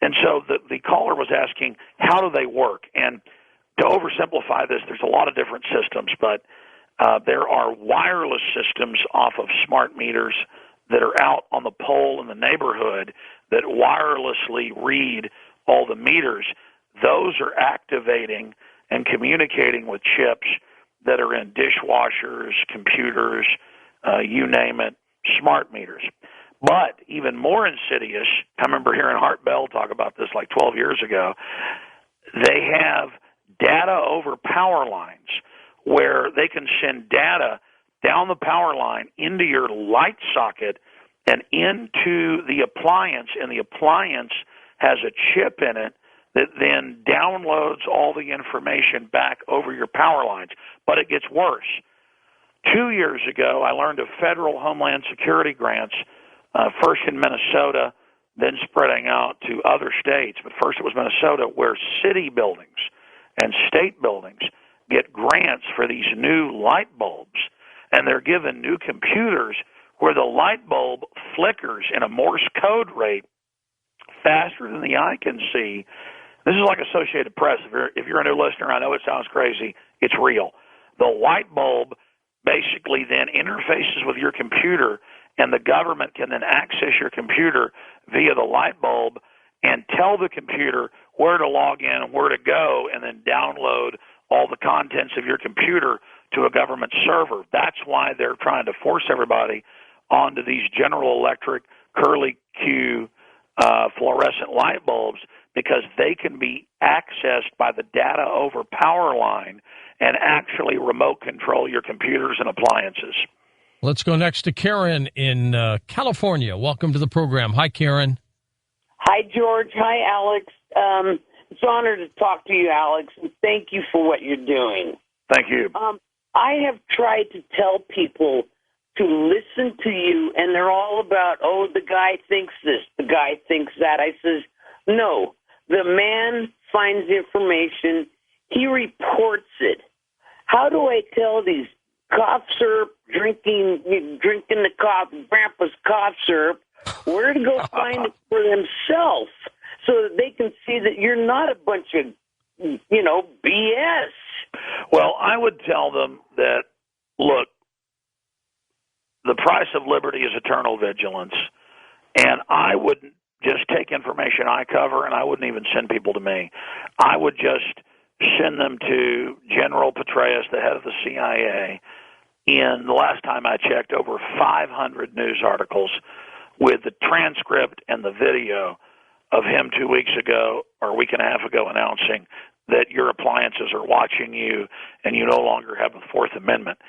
And so the caller was asking, how do they work? And to oversimplify this, there's a lot of different systems, but there are wireless systems off of smart meters that are out on the pole in the neighborhood that wirelessly read all the meters. Those are activating and communicating with chips that are in dishwashers, computers, you name it, smart meters. But even more insidious, I remember hearing Hart Bell talk about this like 12 years ago, they have data over power lines where they can send data down the power line into your light socket and into the appliance, and the appliance has a chip in it that then downloads all the information back over your power lines. But it gets worse. 2 years ago, I learned of federal Homeland Security grants, first in Minnesota, then spreading out to other states. But first it was Minnesota, where city buildings and state buildings get grants for these new light bulbs, and they're given new computers where the light bulb flickers in a Morse code rate faster than the eye can see. This is like Associated Press. If you're a new listener, I know it sounds crazy. It's real. The light bulb basically then interfaces with your computer, and the government can then access your computer via the light bulb and tell the computer where to log in and where to go, and then download all the contents of your computer to a government server. That's why they're trying to force everybody onto these General Electric curly Q fluorescent light bulbs, because they can be accessed by the data over power line and actually remote control your computers and appliances. Let's go next to Karen in California. Welcome to the program. Hi, Karen. Hi, George. Hi, Alex. It's an honor to talk to you, Alex, and thank you for what you're doing. Thank you. I have tried to tell people to listen to you, and they're all about, oh, the guy thinks this, the guy thinks that. I says, no, the man finds information, he reports it. How do I tell these cough syrup drinking the grandpa's cough syrup, where to go find it for themselves so that they can see that you're not a bunch of, BS? Well, I would tell them that, look, the price of liberty is eternal vigilance, and I wouldn't just take information I cover, and I wouldn't even send people to me. I would just send them to General Petraeus, the head of the CIA. In the last time I checked, over 500 news articles with the transcript and the video of him 2 weeks ago or a week and a half ago announcing that your appliances are watching you and you no longer have the Fourth Amendment.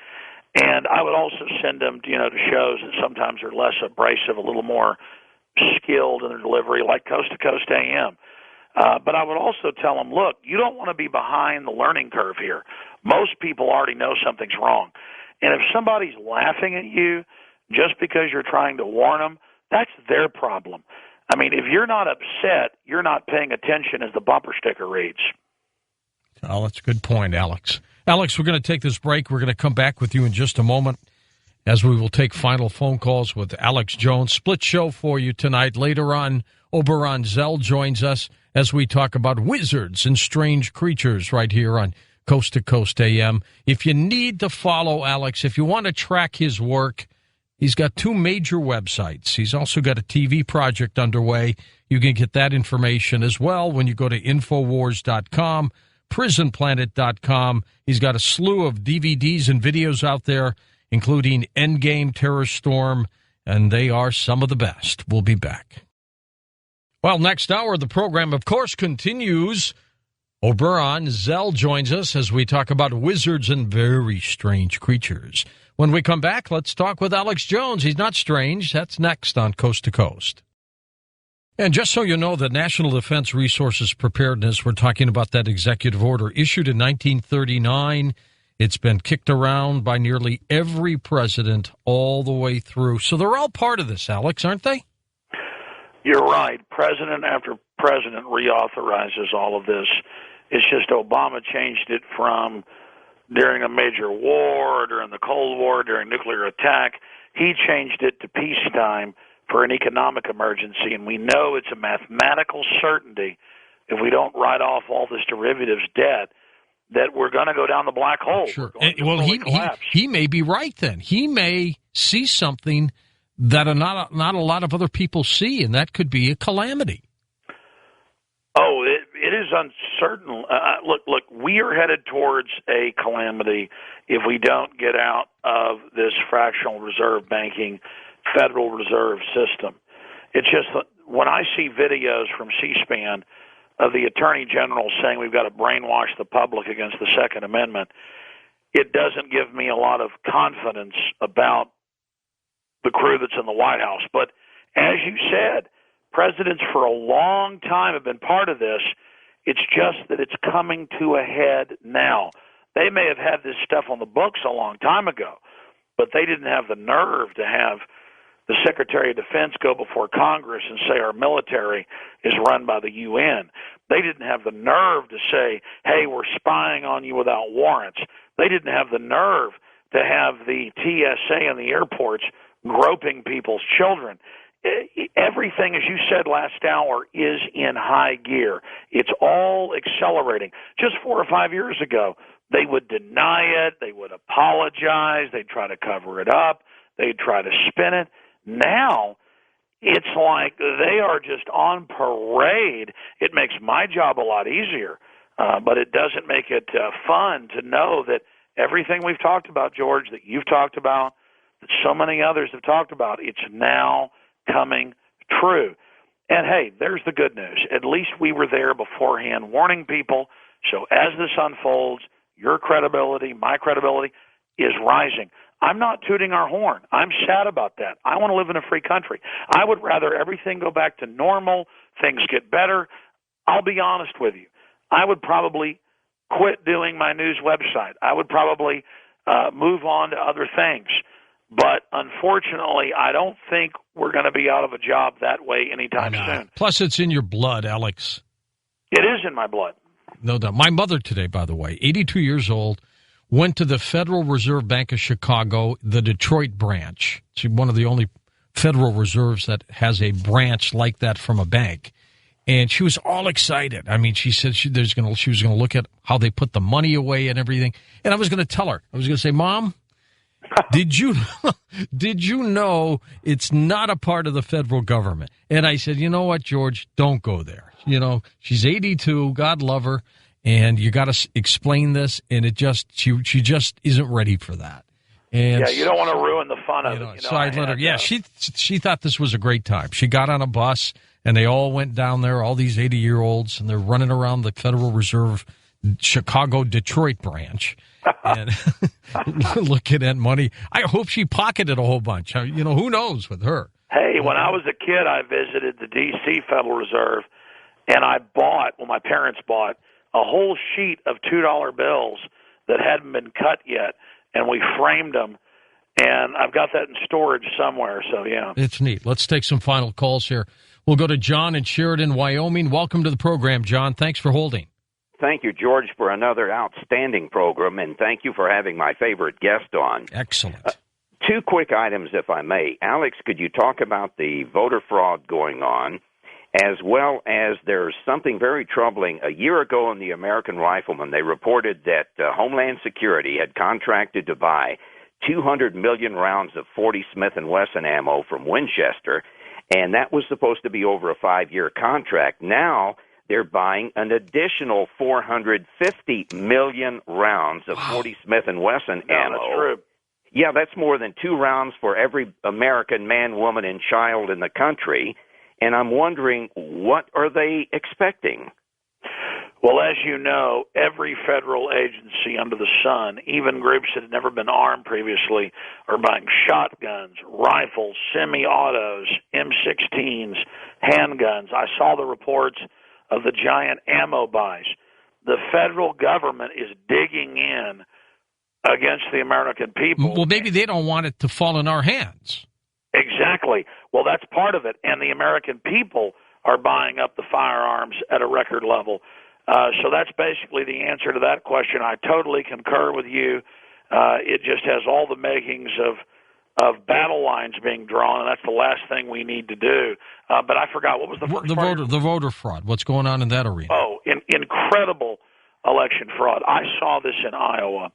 And I would also send them, to shows that sometimes are less abrasive, a little more skilled in their delivery, like Coast to Coast AM. But I would also tell them, look, you don't want to be behind the learning curve here. Most people already know something's wrong. And if somebody's laughing at you just because you're trying to warn them, that's their problem. I mean, if you're not upset, you're not paying attention, as the bumper sticker reads. Oh, that's a good point, Alex. Alex, we're going to take this break. We're going to come back with you in just a moment as we will take final phone calls with Alex Jones. Split show for you tonight. Later on, Oberon Zell joins us as we talk about wizards and strange creatures right here on Coast to Coast AM. If you need to follow Alex, if you want to track his work, he's got two major websites. He's also got a TV project underway. You can get that information as well when you go to Infowars.com, PrisonPlanet.com. He's got a slew of DVDs and videos out there, including Endgame, Terror Storm, and they are some of the best. We'll be back. Well, next hour, the program, of course, continues. Oberon Zell joins us as we talk about wizards and very strange creatures. When we come back, let's talk with Alex Jones. He's not strange. That's next on Coast to Coast. And just so you know, the National Defense Resources Preparedness, we're talking about that executive order issued in 1939. It's been kicked around by nearly every president all the way through. So they're all part of this, Alex, aren't they? You're right. President after president reauthorizes all of this. It's just Obama changed it from during a major war, during the Cold War, during nuclear attack. He changed it to peacetime for an economic emergency, and we know it's a mathematical certainty if we don't write off all this derivatives debt that we're going to go down the black hole. Sure. Well, he may be right then. He may see something that not a lot of other people see, and that could be a calamity. Oh, it is uncertain. Look, we are headed towards a calamity if we don't get out of this fractional reserve banking Federal Reserve system. It's just when I see videos from C-SPAN of the Attorney General saying we've got to brainwash the public against the Second Amendment, it doesn't give me a lot of confidence about the crew that's in the White House. But as you said, presidents for a long time have been part of this. It's just that it's coming to a head now. They may have had this stuff on the books a long time ago, but they didn't have the nerve to have the Secretary of Defense go before Congress and say our military is run by the UN. They didn't have the nerve to say, hey, we're spying on you without warrants. They didn't have the nerve to have the TSA in the airports groping people's children. Everything, as you said last hour, is in high gear. It's all accelerating. Just 4 or 5 years ago, they would deny it. They would apologize. They'd try to cover it up. They'd try to spin it. Now, it's like they are just on parade. It makes my job a lot easier, but it doesn't make it fun to know that everything we've talked about, George, that you've talked about, that so many others have talked about, it's now coming true. And, hey, there's the good news. At least we were there beforehand warning people. So as this unfolds, your credibility, my credibility is rising. I'm not tooting our horn. I'm sad about that. I want to live in a free country. I would rather everything go back to normal, things get better. I'll be honest with you. I would probably quit doing my news website. I would probably move on to other things. But unfortunately, I don't think we're going to be out of a job that way anytime soon. Plus, it's in your blood, Alex. It is in my blood. No doubt. My mother today, by the way, 82 years old, went to the Federal Reserve Bank of Chicago, the Detroit branch. She's one of the only Federal Reserves that has a branch like that from a bank. And she was all excited. I mean, she said she was going to look at how they put the money away and everything. And I was going to tell her, I was going to say, Mom, did you know it's not a part of the federal government? And I said, you know what, George, don't go there. You know, she's 82, God love her, and you got to explain this, and she just isn't ready for that. And yeah, you don't want to ruin the fun of it. So I let her. Yeah, she thought this was a great time. She got on a bus, and they all went down there. All these 80-year-olds, and they're running around the Federal Reserve Chicago Detroit branch and looking at money. I hope she pocketed a whole bunch. You know, who knows with her. Hey, when I was a kid, I visited the D.C. Federal Reserve, and my parents bought a whole sheet of $2 bills that hadn't been cut yet, and we framed them, and I've got that in storage somewhere, so yeah. It's neat. Let's take some final calls here. We'll go to John in Sheridan, Wyoming. Welcome to the program, John. Thanks for holding. Thank you, George, for another outstanding program, and thank you for having my favorite guest on. Excellent. 2 quick items, if I may. Alex, could you talk about the voter fraud going on, as well as there's something very troubling. A year ago in the American Rifleman, they reported that Homeland Security had contracted to buy 200 million rounds of .40 Smith & Wesson ammo from Winchester, and that was supposed to be over a 5-year contract. Now they're buying an additional 450 million rounds of .40 Smith & Wesson ammo. That's true. Yeah, that's more than 2 rounds for every American man, woman, and child in the country. And I'm wondering, what are they expecting? Well, as you know, every federal agency under the sun, even groups that had never been armed previously, are buying shotguns, rifles, semi-autos, M16s, handguns. I saw the reports of the giant ammo buys. The federal government is digging in against the American people. Well, maybe they don't want it to fall in our hands. Exactly. Well, that's part of it. And the American people are buying up the firearms at a record level. So that's basically the answer to that question. I totally concur with you. It just has all the makings of battle lines being drawn, and that's the last thing we need to do. But I forgot, what was the first part? The voter fraud. What's going on in that arena? Oh, incredible election fraud. I saw this in Iowa,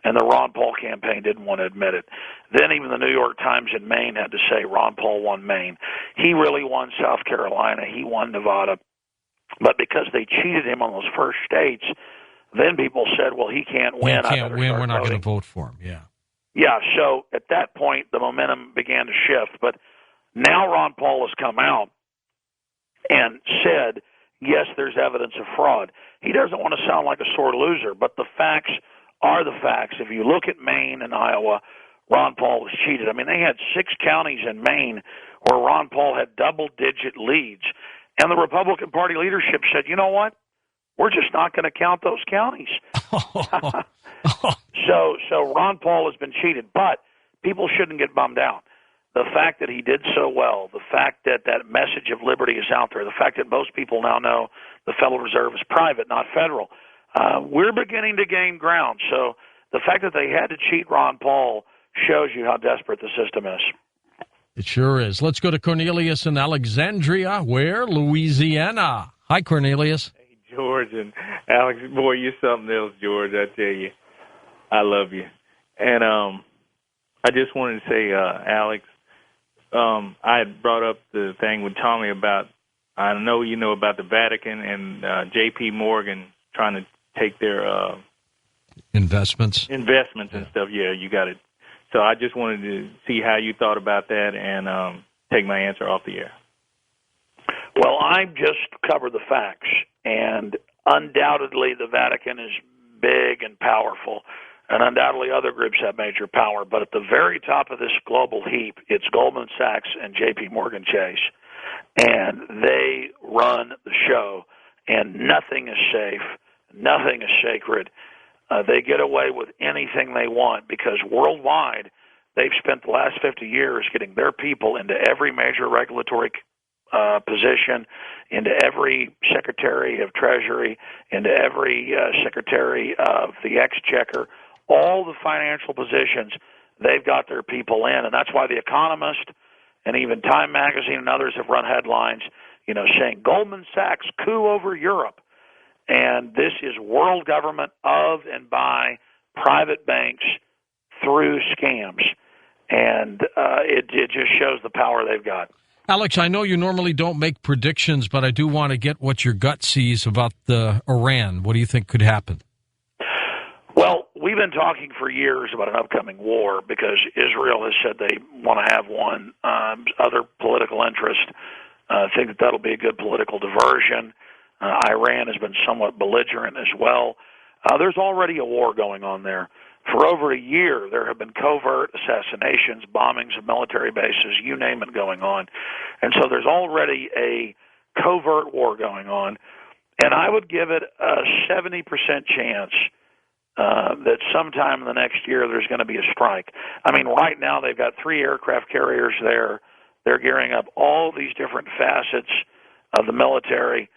and the Ron Paul campaign didn't want to admit it. Then even the New York Times in Maine had to say Ron Paul won Maine. He really won South Carolina. He won Nevada. But because they cheated him on those first states, then people said, well, he can't win. He can't win. We're not going to vote for him. Yeah. Yeah, so at that point, the momentum began to shift. But now Ron Paul has come out and said, yes, there's evidence of fraud. He doesn't want to sound like a sore loser, but the facts are the facts. If you look at Maine and Iowa, Ron Paul was cheated. I mean, they had 6 counties in Maine where Ron Paul had double-digit leads. And the Republican Party leadership said, you know what? We're just not going to count those counties. So Ron Paul has been cheated, but people shouldn't get bummed out. The fact that he did so well, the fact that that message of liberty is out there, the fact that most people now know the Federal Reserve is private, not federal, we're beginning to gain ground. So the fact that they had to cheat Ron Paul shows you how desperate the system is. It sure is. Let's go to Cornelius in Alexandria, where? Louisiana. Hi, Cornelius. Hey, George and Alex. Boy, you're something else, George, I tell you. I love you. And I just wanted to say, Alex, I had brought up the thing with Tommy about, I know you know about the Vatican and J.P. Morgan trying to take their investments and stuff. Yeah, you got it. So I just wanted to see how you thought about that and take my answer off the air. Well, I just covered the facts, and undoubtedly the Vatican is big and powerful, and undoubtedly other groups have major power. But at the very top of this global heap, it's Goldman Sachs and J.P. Morgan Chase, and they run the show, and nothing is safe, nothing is sacred. They get away with anything they want because worldwide they've spent the last 50 years getting their people into every major regulatory position, into every Secretary of Treasury, into every Secretary of the Exchequer, all the financial positions, they've got their people in. And that's why The Economist and even Time Magazine and others have run headlines, saying Goldman Sachs coup over Europe. And this is world government of and by private banks through scams. And it just shows the power they've got. Alex, I know you normally don't make predictions, but I do want to get what your gut sees about Iran. What do you think could happen? Well, we've been talking for years about an upcoming war because Israel has said they want to have one. Other political interests think that that'll be a good political diversion. Iran has been somewhat belligerent as well. There's already a war going on there. For over a year, there have been covert assassinations, bombings of military bases, you name it, going on. And so there's already a covert war going on. And I would give it a 70% chance that sometime in the next year there's going to be a strike. I mean, right now they've got 3 aircraft carriers there. They're gearing up all these different facets of the military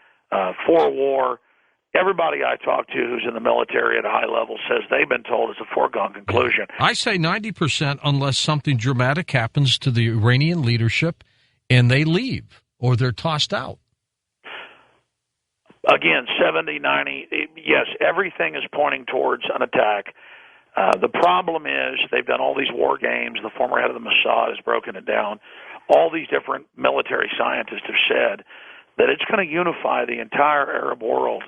for war. Everybody I talk to who's in the military at a high level says they've been told it's a foregone conclusion. I say 90% unless something dramatic happens to the Iranian leadership and they leave or they're tossed out. Again, 70, 90, yes, everything is pointing towards an attack. The problem is they've done all these war games. The former head of the Mossad has broken it down. All these different military scientists have said that it's going to unify the entire Arab world